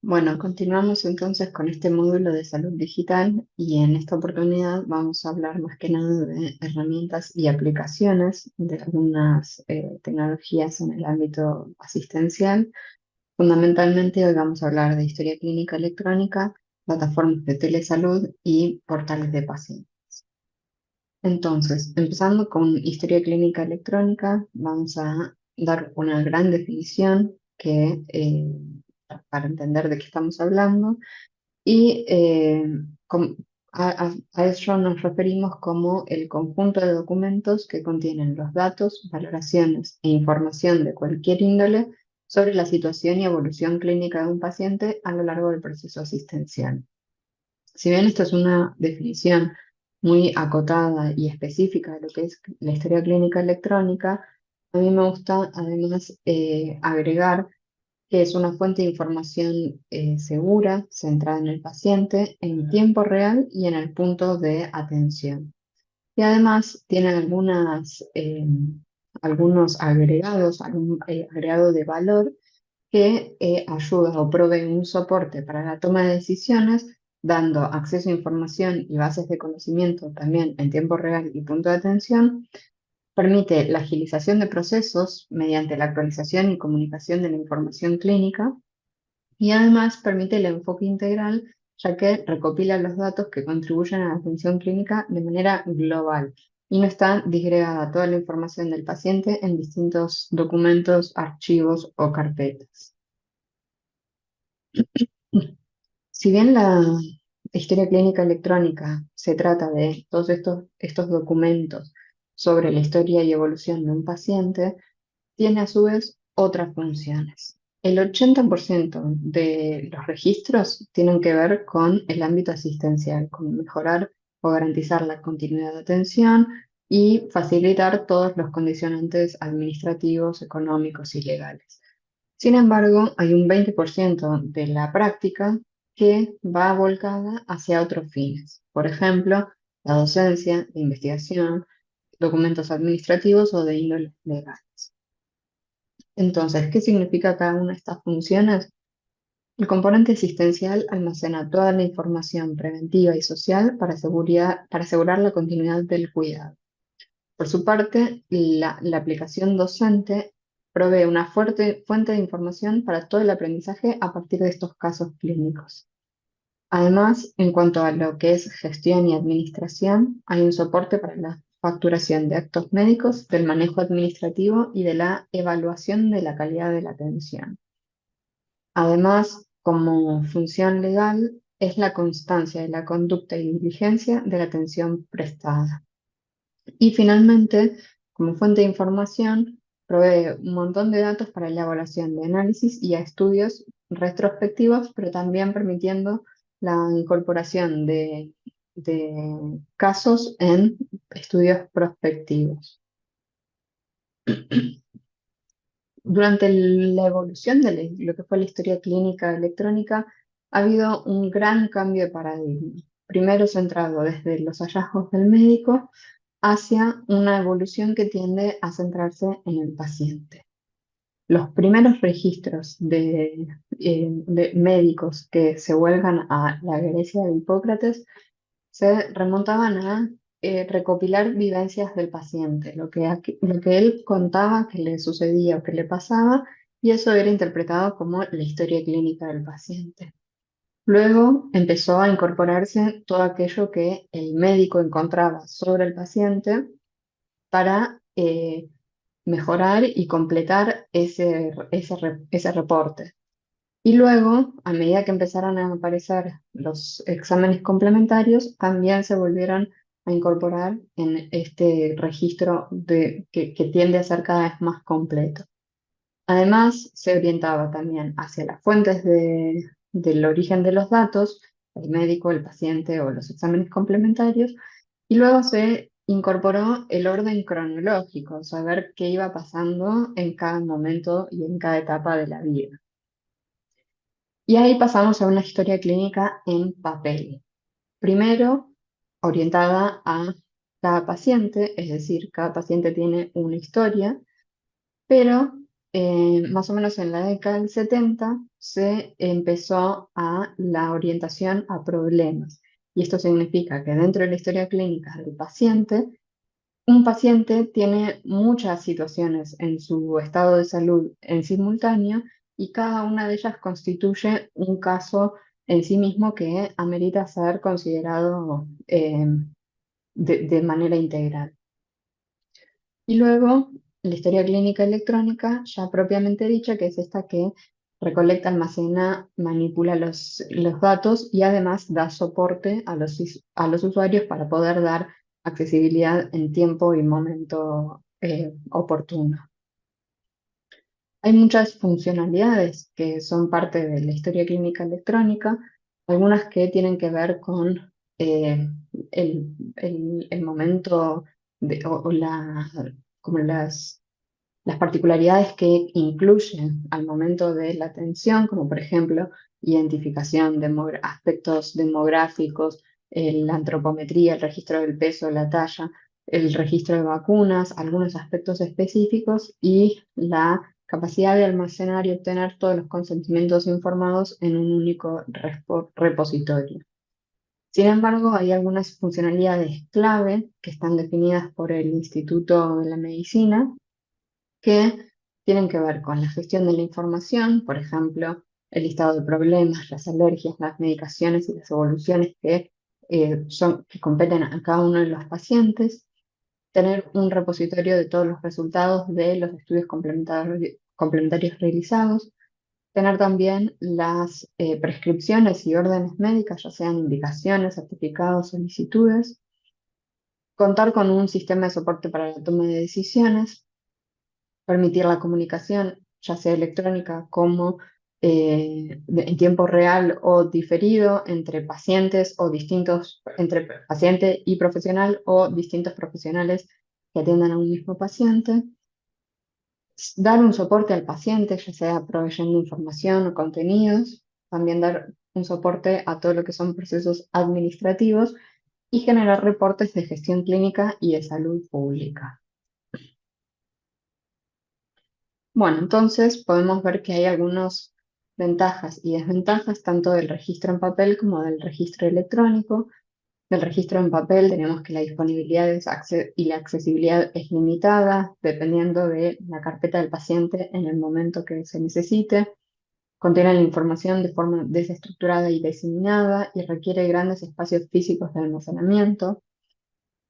Bueno, continuamos entonces con este módulo de salud digital y en esta oportunidad vamos a hablar más que nada de herramientas y aplicaciones de algunas tecnologías en el ámbito asistencial. Fundamentalmente hoy vamos a hablar de historia clínica electrónica, plataformas de telesalud y portales de pacientes. Entonces, empezando con historia clínica electrónica, vamos a dar una gran definición para entender de qué estamos hablando y a eso nos referimos como el conjunto de documentos que contienen los datos, valoraciones e información de cualquier índole sobre la situación y evolución clínica de un paciente a lo largo del proceso asistencial. Si bien esta es una definición muy acotada y específica de lo que es la historia clínica electrónica, a mí me gusta además agregar que es una fuente de información segura, centrada en el paciente, en tiempo real y en el punto de atención. Y además tiene algunos agregados, algún agregado de valor que ayuda o provee un soporte para la toma de decisiones, dando acceso a información y bases de conocimiento también en tiempo real y punto de atención. Permite la agilización de procesos mediante la actualización y comunicación de la información clínica y además permite el enfoque integral, ya que recopila los datos que contribuyen a la atención clínica de manera global y no está disgregada toda la información del paciente en distintos documentos, archivos o carpetas. Si bien la historia clínica electrónica se trata de todos estos documentos sobre la historia y evolución de un paciente, tiene a su vez otras funciones. El 80% de los registros tienen que ver con el ámbito asistencial, con mejorar o garantizar la continuidad de atención y facilitar todos los condicionantes administrativos, económicos y legales. Sin embargo, hay un 20% de la práctica que va volcada hacia otros fines. Por ejemplo, la docencia, la investigación, documentos administrativos o de índole legal. Entonces, ¿qué significa cada una de estas funciones? El componente asistencial almacena toda la información preventiva y social para asegurar la continuidad del cuidado. Por su parte, la aplicación docente provee una fuerte fuente de información para todo el aprendizaje a partir de estos casos clínicos. Además, en cuanto a lo que es gestión y administración, hay un soporte para la facturación de actos médicos, del manejo administrativo y de la evaluación de la calidad de la atención. Además, como función legal, es la constancia de la conducta y diligencia de la atención prestada. Y finalmente, como fuente de información, provee un montón de datos para la elaboración de análisis y estudios retrospectivos, pero también permitiendo la incorporación de casos en estudios prospectivos. Durante la evolución de lo que fue la historia clínica electrónica, ha habido un gran cambio de paradigma. Primero centrado desde los hallazgos del médico hacia una evolución que tiende a centrarse en el paciente. Los primeros registros de médicos que se vuelvan a la Grecia de Hipócrates se remontaban a recopilar vivencias del paciente, lo que él contaba que le sucedía o que le pasaba, y eso era interpretado como la historia clínica del paciente. Luego empezó a incorporarse todo aquello que el médico encontraba sobre el paciente para mejorar y completar ese reporte. Y luego, a medida que empezaron a aparecer los exámenes complementarios, también se volvieron a incorporar en este registro que tiende a ser cada vez más completo. Además, se orientaba también hacia las fuentes del origen de los datos, el médico, el paciente o los exámenes complementarios, y luego se incorporó el orden cronológico, saber qué iba pasando en cada momento y en cada etapa de la vida. Y ahí pasamos a una historia clínica en papel. Primero, orientada a cada paciente, es decir, cada paciente tiene una historia, pero más o menos en la década del 70 se empezó a la orientación a problemas. Y esto significa que dentro de la historia clínica del paciente, un paciente tiene muchas situaciones en su estado de salud en simultáneo y cada una de ellas constituye un caso en sí mismo que amerita ser considerado de manera integral. Y luego, la historia clínica electrónica, ya propiamente dicha, que es esta que recolecta, almacena, manipula los datos y además da soporte a los usuarios para poder dar accesibilidad en tiempo y momento oportuno. Hay muchas funcionalidades que son parte de la historia clínica electrónica, algunas que tienen que ver con el momento como las particularidades que incluyen al momento de la atención, como por ejemplo identificación de aspectos demográficos, la antropometría, el registro del peso, la talla, el registro de vacunas, algunos aspectos específicos y la capacidad de almacenar y obtener todos los consentimientos informados en un único repositorio. Sin embargo, hay algunas funcionalidades clave que están definidas por el Instituto de la Medicina que tienen que ver con la gestión de la información, por ejemplo, el listado de problemas, las alergias, las medicaciones y las evoluciones que competen a cada uno de los pacientes, tener un repositorio de todos los resultados de los estudios complementarios realizados, tener también las prescripciones y órdenes médicas, ya sean indicaciones, certificados, solicitudes, contar con un sistema de soporte para la toma de decisiones, permitir la comunicación, ya sea electrónica como en tiempo real o diferido entre pacientes o entre paciente y profesional o distintos profesionales que atiendan a un mismo paciente. Dar un soporte al paciente, ya sea proveyendo información o contenidos, también dar un soporte a todo lo que son procesos administrativos y generar reportes de gestión clínica y de salud pública. Bueno, entonces podemos ver que hay algunas ventajas y desventajas tanto del registro en papel como del registro electrónico. Del registro en papel tenemos que la disponibilidad y la accesibilidad es limitada dependiendo de la carpeta del paciente en el momento que se necesite. Contiene la información de forma desestructurada y diseminada y requiere grandes espacios físicos de almacenamiento.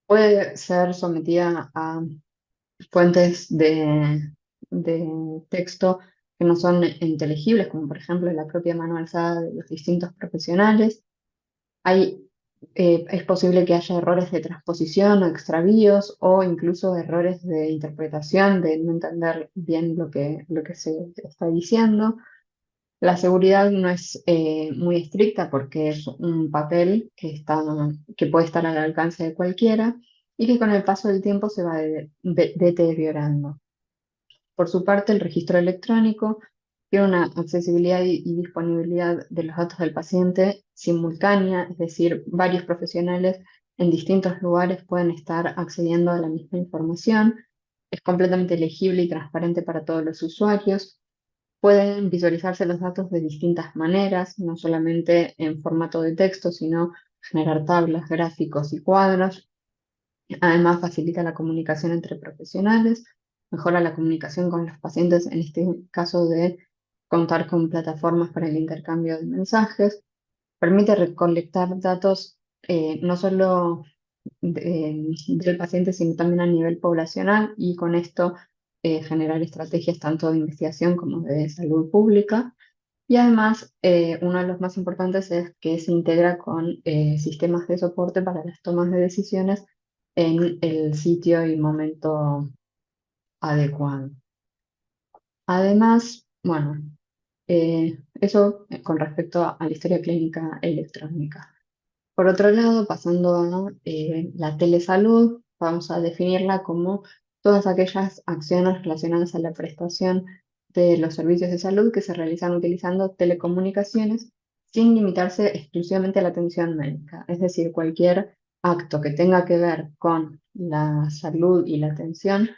Puede ser sometida a fuentes de texto que no son inteligibles, como por ejemplo la propia mano alzada de los distintos profesionales. Es posible que haya errores de transposición o extravíos o incluso errores de interpretación, de no entender bien lo que se está diciendo. La seguridad no es muy estricta porque es un papel que puede estar al alcance de cualquiera y que con el paso del tiempo se va deteriorando. Por su parte, el registro electrónico tiene una accesibilidad y disponibilidad de los datos del paciente simultánea, es decir, varios profesionales en distintos lugares pueden estar accediendo a la misma información. Es completamente legible y transparente para todos los usuarios. Pueden visualizarse los datos de distintas maneras, no solamente en formato de texto, sino generar tablas, gráficos y cuadros. Además, facilita la comunicación entre profesionales, mejora la comunicación con los pacientes, en este caso de contar con plataformas para el intercambio de mensajes, permite recolectar datos no solo del paciente, sino también a nivel poblacional y con esto generar estrategias tanto de investigación como de salud pública. Y además, uno de los más importantes es que se integra con sistemas de soporte para las tomas de decisiones en el sitio y momento adecuado. Además, bueno, eso con respecto a la historia clínica electrónica. Por otro lado, pasando a la telesalud, vamos a definirla como todas aquellas acciones relacionadas a la prestación de los servicios de salud que se realizan utilizando telecomunicaciones sin limitarse exclusivamente a la atención médica. Es decir, cualquier acto que tenga que ver con la salud y la atención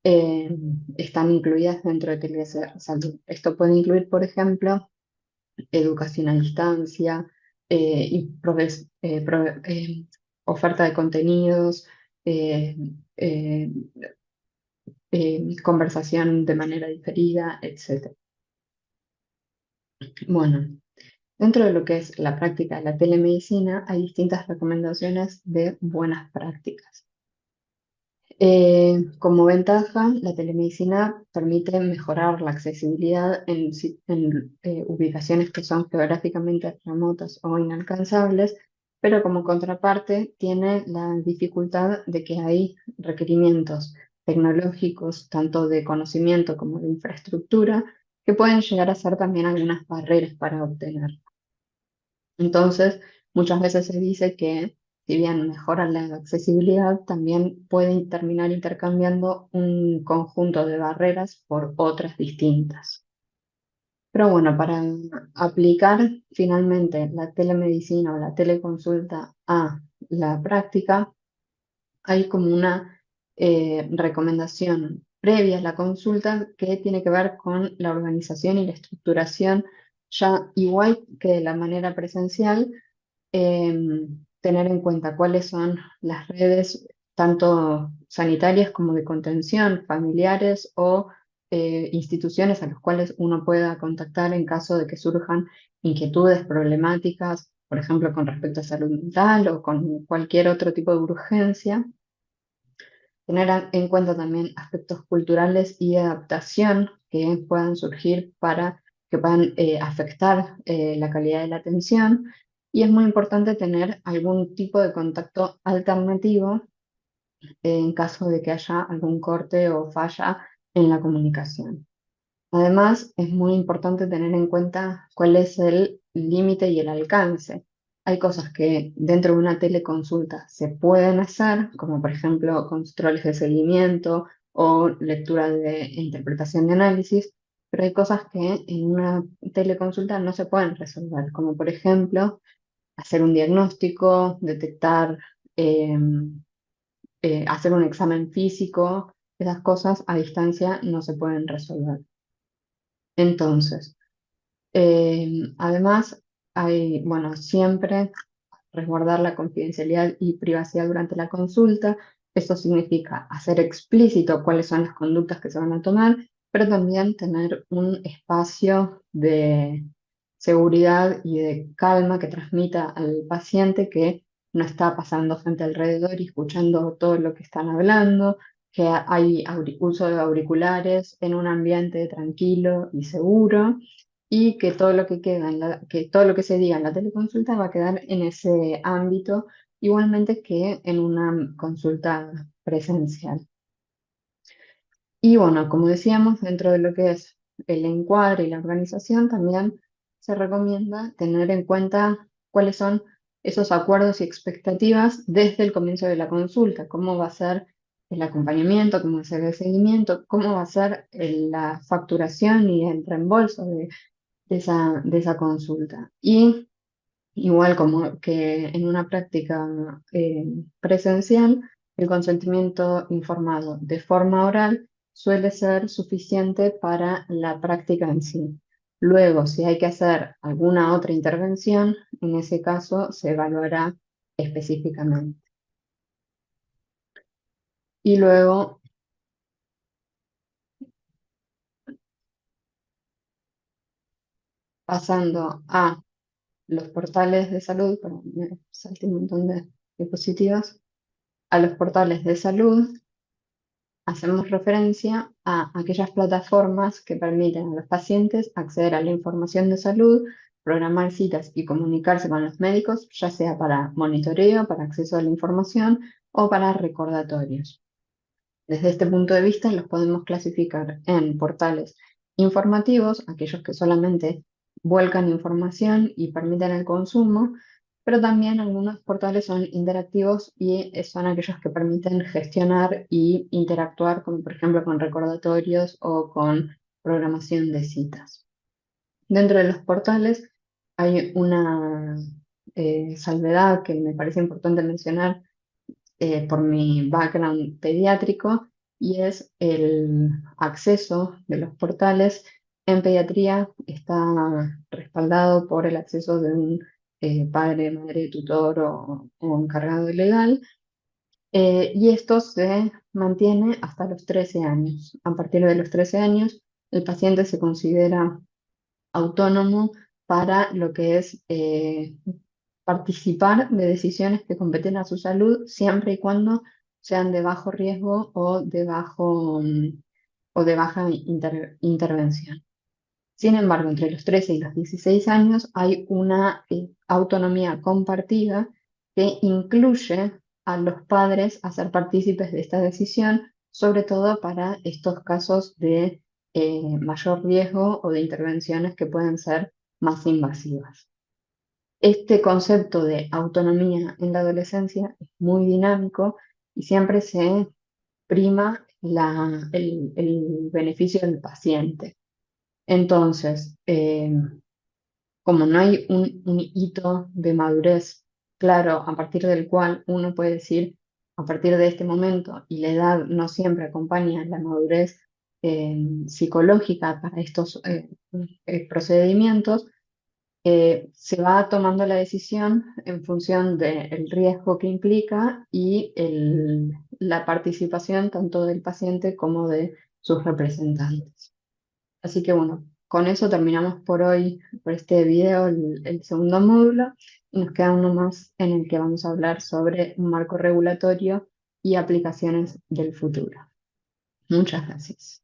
eh, están incluidas dentro de telesalud. Esto puede incluir, por ejemplo, educación a distancia y oferta de contenidos, eh, eh, conversación de manera diferida, etc. Bueno, dentro de lo que es la práctica de la telemedicina, hay distintas recomendaciones de buenas prácticas. Como ventaja, la telemedicina permite mejorar la accesibilidad en ubicaciones que son geográficamente remotas o inalcanzables, pero como contraparte tiene la dificultad de que hay requerimientos tecnológicos, tanto de conocimiento como de infraestructura, que pueden llegar a ser también algunas barreras para obtener. Entonces, muchas veces se dice que si bien mejora la accesibilidad, también puede terminar intercambiando un conjunto de barreras por otras distintas. Pero bueno, para aplicar finalmente la telemedicina o la teleconsulta a la práctica, hay como una recomendación previa a la consulta que tiene que ver con la organización y la estructuración, ya igual que de la manera presencial, tener en cuenta cuáles son las redes, tanto sanitarias como de contención, familiares o instituciones a las cuales uno pueda contactar en caso de que surjan inquietudes, problemáticas, por ejemplo, con respecto a salud mental o con cualquier otro tipo de urgencia. Tener en cuenta también aspectos culturales y de adaptación que puedan surgir para que puedan afectar la calidad de la atención. Y es muy importante tener algún tipo de contacto alternativo en caso de que haya algún corte o falla en la comunicación. Además, es muy importante tener en cuenta cuál es el límite y el alcance. Hay cosas que dentro de una teleconsulta se pueden hacer, como por ejemplo controles de seguimiento o lectura de e interpretación de análisis, pero hay cosas que en una teleconsulta no se pueden resolver, como por ejemplo hacer un diagnóstico, detectar, hacer un examen físico. Esas cosas a distancia no se pueden resolver. Entonces, además, hay, bueno, siempre resguardar la confidencialidad y privacidad durante la consulta. Esto significa hacer explícito cuáles son las conductas que se van a tomar, pero también tener un espacio de seguridad y de calma que transmita al paciente que no está pasando gente alrededor y escuchando todo lo que están hablando, que hay uso de auriculares en un ambiente tranquilo y seguro y que todo lo que queda que todo lo que se diga en la teleconsulta va a quedar en ese ámbito, igualmente que en una consulta presencial. Y bueno, como decíamos, dentro de lo que es el encuadre y la organización, también se recomienda tener en cuenta cuáles son esos acuerdos y expectativas desde el comienzo de la consulta, cómo va a ser el acompañamiento, cómo va a ser el seguimiento, cómo va a ser la facturación y el reembolso de esa consulta. Y igual como que en una práctica presencial, el consentimiento informado de forma oral suele ser suficiente para la práctica en sí. Luego, si hay que hacer alguna otra intervención, en ese caso se evaluará específicamente. Y luego, pasando a los portales de salud, perdón, me salté un montón de diapositivas, a los portales de salud, hacemos referencia a aquellas plataformas que permiten a los pacientes acceder a la información de salud, programar citas y comunicarse con los médicos, ya sea para monitoreo, para acceso a la información o para recordatorios. Desde este punto de vista, los podemos clasificar en portales informativos, aquellos que solamente vuelcan información y permiten el consumo, pero también algunos portales son interactivos y son aquellos que permiten gestionar y interactuar, como por ejemplo con recordatorios o con programación de citas. Dentro de los portales hay una salvedad que me parece importante mencionar por mi background pediátrico, y es el acceso de los portales. En pediatría está respaldado por el acceso de un padre, madre, tutor o encargado legal, y esto se mantiene hasta los 13 años. A partir de los 13 años, el paciente se considera autónomo para lo que es participar de decisiones que competen a su salud, siempre y cuando sean de bajo riesgo o de baja intervención. Sin embargo, entre los 13 y los 16 años hay una autonomía compartida que incluye a los padres a ser partícipes de esta decisión, sobre todo para estos casos de mayor riesgo o de intervenciones que pueden ser más invasivas. Este concepto de autonomía en la adolescencia es muy dinámico y siempre se prima el beneficio del paciente. Entonces, como no hay un hito de madurez claro a partir del cual uno puede decir a partir de este momento, y la edad no siempre acompaña la madurez psicológica para estos procedimientos, se va tomando la decisión en función del riesgo que implica y la participación tanto del paciente como de sus representantes. Así que bueno, con eso terminamos por hoy, por este video, el segundo módulo, y nos queda uno más en el que vamos a hablar sobre un marco regulatorio y aplicaciones del futuro. Muchas gracias.